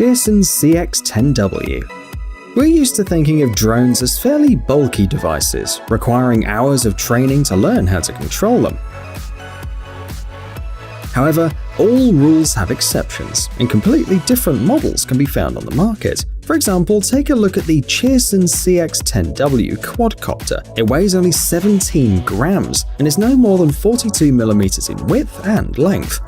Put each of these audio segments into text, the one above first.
Cheerson CX-10W. We're used to thinking of drones as fairly bulky devices, requiring hours of training to learn how to control them. However, all rules have exceptions, and completely different models can be found on the market. For example, take a look at the Cheerson CX-10W quadcopter. It weighs only 17 grams and is no more than 42 millimeters in width and length.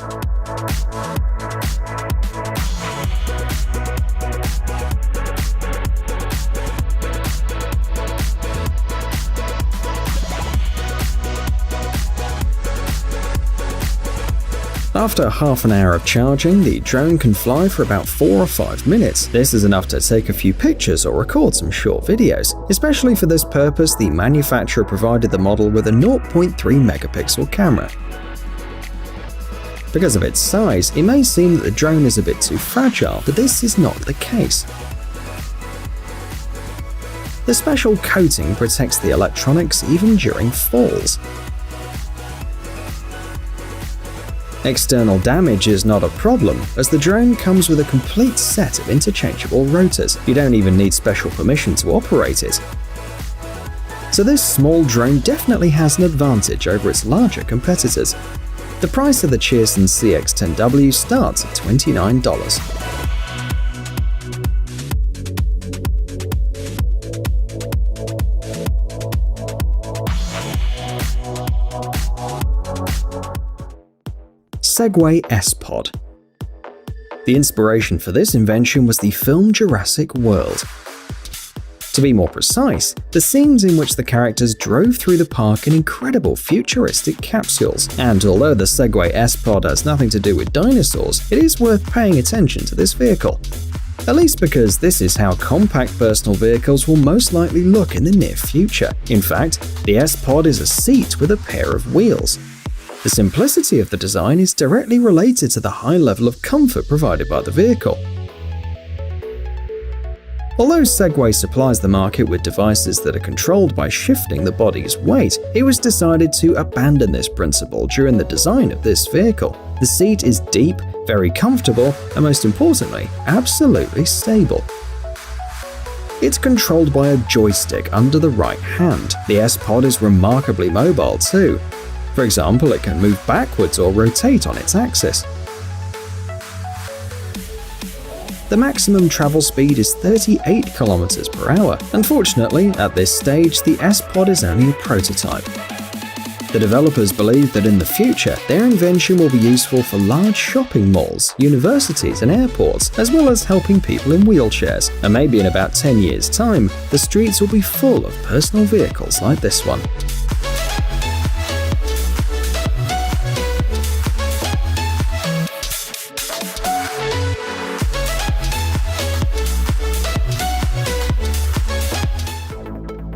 After half an hour of charging, the drone can fly for about 4 or 5 minutes. This is enough to take a few pictures or record some short videos. Especially for this purpose, the manufacturer provided the model with a 0.3 megapixel camera. Because of its size, it may seem that the drone is a bit too fragile, but this is not the case. The special coating protects the electronics even during falls. External damage is not a problem, as the drone comes with a complete set of interchangeable rotors. You don't even need special permission to operate it. So this small drone definitely has an advantage over its larger competitors. The price of the Cheerson CX-10W starts at $29. Segway S-Pod. The inspiration for this invention was the film Jurassic World. To be more precise, the scenes in which the characters drove through the park in incredible futuristic capsules. And although the Segway S-Pod has nothing to do with dinosaurs, it is worth paying attention to this vehicle. At least because this is how compact personal vehicles will most likely look in the near future. In fact, the S-Pod is a seat with a pair of wheels. The simplicity of the design is directly related to the high level of comfort provided by the vehicle. Although Segway supplies the market with devices that are controlled by shifting the body's weight, it was decided to abandon this principle during the design of this vehicle. The seat is deep, very comfortable, and most importantly, absolutely stable. It's controlled by a joystick under the right hand. The S-Pod is remarkably mobile too. For example, it can move backwards or rotate on its axis. The maximum travel speed is 38 km per hour. Unfortunately, at this stage, the S-Pod is only a prototype. The developers believe that in the future, their invention will be useful for large shopping malls, universities, and airports, as well as helping people in wheelchairs. And maybe in about 10 years' time, the streets will be full of personal vehicles like this one.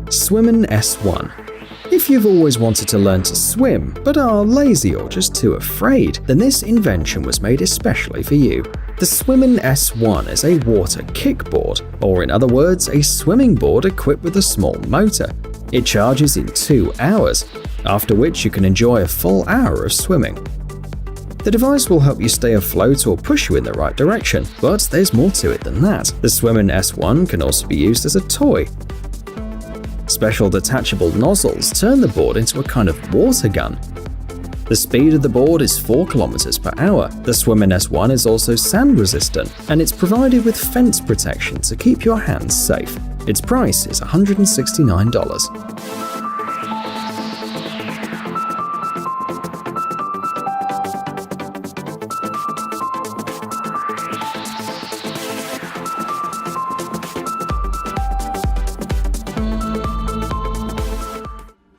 Swimmin' S1. If you've always wanted to learn to swim, but are lazy or just too afraid, then this invention was made especially for you. The Swimmin' S1 is a water kickboard, or in other words, a swimming board equipped with a small motor. It charges in 2 hours, after which you can enjoy a full hour of swimming. The device will help you stay afloat or push you in the right direction, but there's more to it than that. The Swimmin' S1 can also be used as a toy. Special detachable nozzles turn the board into a kind of water gun. The speed of the board is 4 km per hour. The Swimmin' S1 is also sand resistant, and it's provided with fence protection to keep your hands safe. Its price is $169.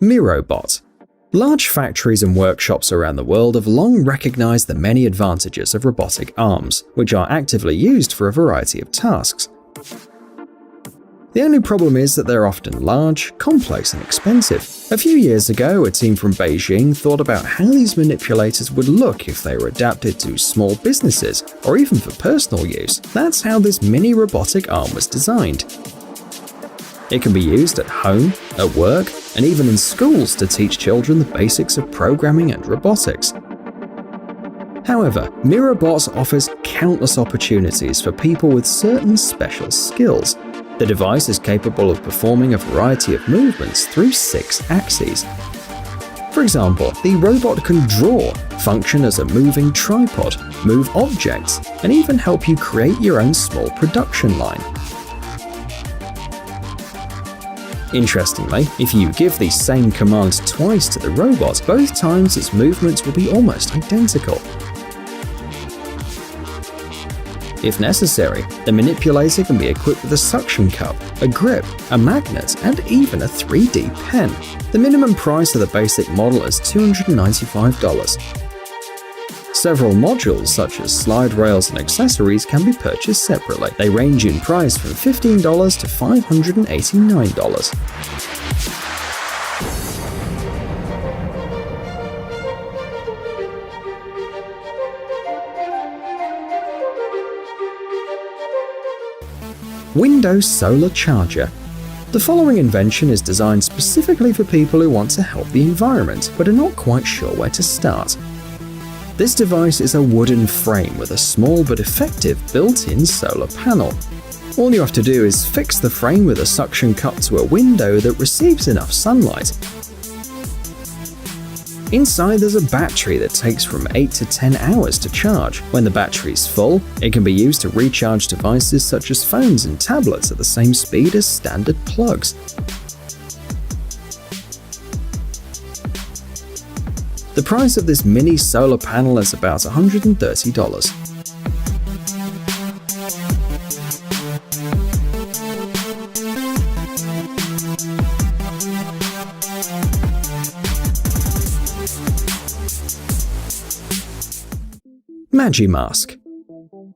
Mirobot. Large factories and workshops around the world have long recognized the many advantages of robotic arms, which are actively used for a variety of tasks. The only problem is that they're often large, complex, and expensive. A few years ago, a team from Beijing thought about how these manipulators would look if they were adapted to small businesses, or even for personal use. That's how this mini robotic arm was designed. It can be used at home, at work, and even in schools to teach children the basics of programming and robotics. However, MirrorBot offers countless opportunities for people with certain special skills. The device is capable of performing a variety of movements through 6 axes. For example, the robot can draw, function as a moving tripod, move objects, and even help you create your own small production line. Interestingly, if you give the same command twice to the robot, both times its movements will be almost identical. If necessary, the manipulator can be equipped with a suction cup, a grip, a magnet, and even a 3D pen. The minimum price of the basic model is $295. Several modules such as slide rails and accessories can be purchased separately. They range in price from $15 to $589. Windows Solar Charger. The following invention is designed specifically for people who want to help the environment but are not quite sure where to start. This device is a wooden frame with a small but effective built-in solar panel. All you have to do is fix the frame with a suction cup to a window that receives enough sunlight. Inside there's a battery that takes from 8 to 10 hours to charge. When the battery is full, it can be used to recharge devices such as phones and tablets at the same speed as standard plugs. The price of this mini solar panel is about $130. Magimask.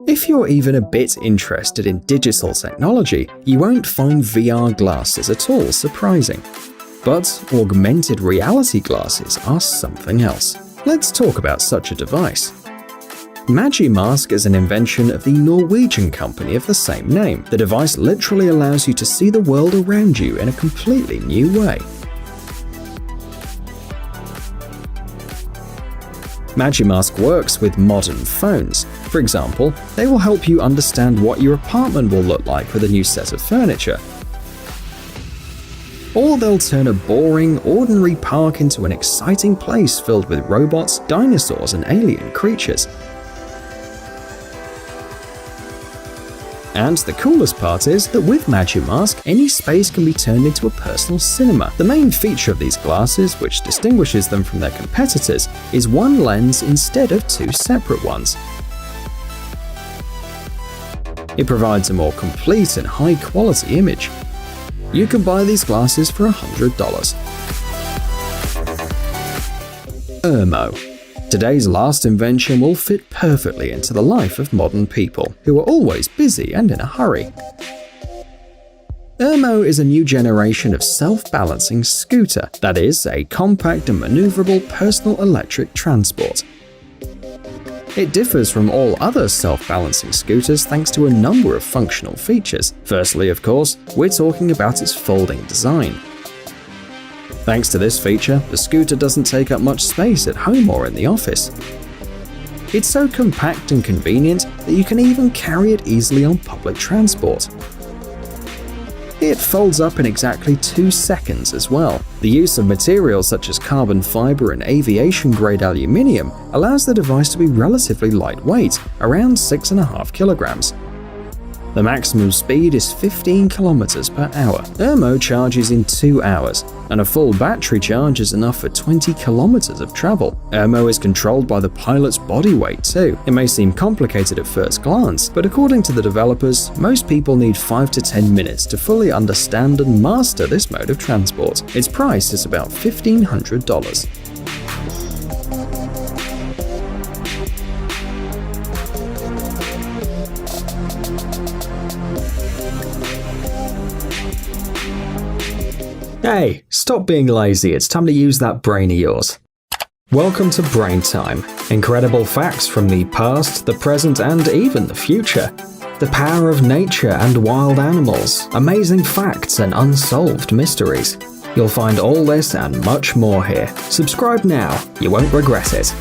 If you're even a bit interested in digital technology, you won't find VR glasses at all surprising. But augmented reality glasses are something else. Let's talk about such a device. Magimask is an invention of the Norwegian company of the same name. The device literally allows you to see the world around you in a completely new way. Magimask works with modern phones. For example, they will help you understand what your apartment will look like with a new set of furniture. Or they'll turn a boring, ordinary park into an exciting place filled with robots, dinosaurs, and alien creatures. And the coolest part is that with Magimask, any space can be turned into a personal cinema. The main feature of these glasses, which distinguishes them from their competitors, is one lens instead of 2 separate ones. It provides a more complete and high-quality image. You can buy these glasses for $100. Ermo. Today's last invention will fit perfectly into the life of modern people, who are always busy and in a hurry. Ermo is a new generation of self-balancing scooter, that is, a compact and maneuverable personal electric transport. It differs from all other self-balancing scooters thanks to a number of functional features. Firstly, of course, we're talking about its folding design. Thanks to this feature, the scooter doesn't take up much space at home or in the office. It's so compact and convenient that you can even carry it easily on public transport. It folds up in exactly 2 seconds as well. The use of materials such as carbon fiber and aviation-grade aluminium allows the device to be relatively lightweight, around 6.5 kilograms. The maximum speed is 15 kilometers per hour. Ermo charges in 2 hours, and a full battery charge is enough for 20 kilometers of travel. Ermo is controlled by the pilot's body weight too. It may seem complicated at first glance, but according to the developers, most people need 5 to 10 minutes to fully understand and master this mode of transport. Its price is about $1,500. Hey, stop being lazy, it's time to use that brain of yours. Welcome to Brain Time. Incredible facts from the past, the present, and even the future. The power of nature and wild animals, amazing facts and unsolved mysteries. You'll find all this and much more here. Subscribe now, you won't regret it.